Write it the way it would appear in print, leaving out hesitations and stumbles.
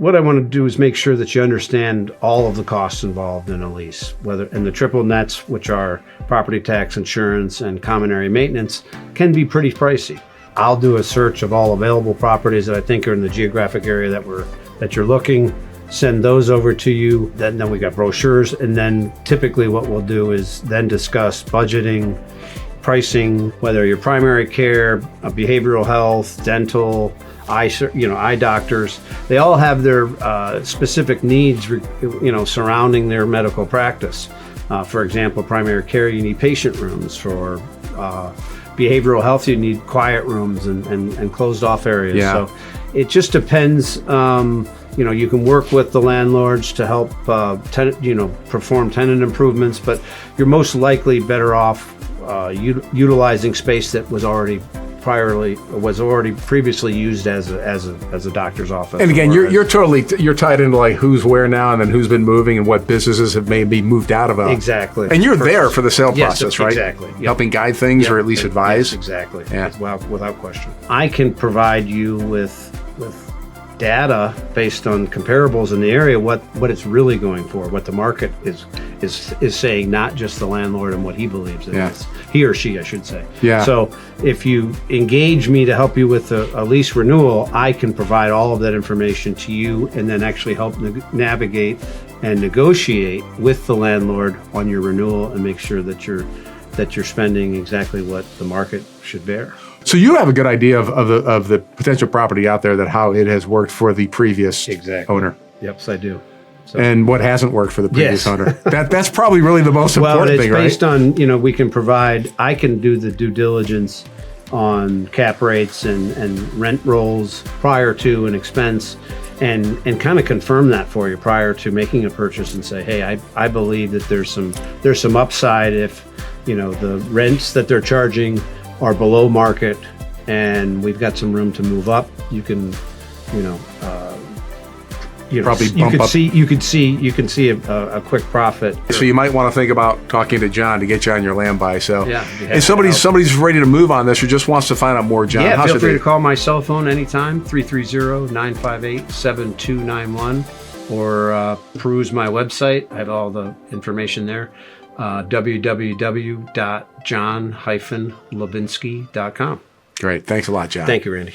what I want to do is make sure that you understand all of the costs involved in a lease, and the triple nets, which are property tax, insurance, and common area maintenance, can be pretty pricey. I'll do a search of all available properties that I think are in the geographic area that you're looking, send those over to you. Then we got brochures, and then typically what we'll do is then discuss budgeting, pricing, whether you're primary care, behavioral health, dental, eye doctors. They all have their specific needs, surrounding their medical practice. For example, primary care, you need patient rooms. For behavioral health, you need quiet rooms and closed off areas. Yeah. So it just depends. You can work with the landlords to help perform tenant improvements, but you're most likely better off utilizing space that was already previously used as a doctor's office. And again, you're tied into like who's where now, and then who's been moving, and what businesses have maybe moved out of a exactly. And you're there for the sale process, right? Exactly. Yep. Helping guide things, or at least advise. Yes, exactly. Yeah. Well, without question. I can provide you with data based on comparables in the area, what it's really going for, what the market is saying, not just the landlord and what he believes it is. He or she, I should say. Yeah. So if you engage me to help you with a lease renewal, I can provide all of that information to you, and then actually help navigate and negotiate with the landlord on your renewal, and make sure that you're spending exactly what the market should bear. So you have a good idea of the potential property out there, that how it has worked for the previous owner. Yes, I do. So. And what hasn't worked for the previous owner. That's probably really the most important thing, right? Well, it's based on, I can do the due diligence on cap rates and rent rolls prior to an expense, and kind of confirm that for you prior to making a purchase, and say, hey, I believe that there's some upside if, the rents that they're charging are below market, and we've got some room to move up. You can, probably you can see a quick profit. So you might want to think about talking to John to get you on your land buy. So yeah, if somebody's ready to move on this, or just wants to find out more, John, feel free to call my cell phone anytime, 330-958-7291, or peruse my website. I have all the information there. www.john-lubinski.com. Great. Thanks a lot, John. Thank you, Randy.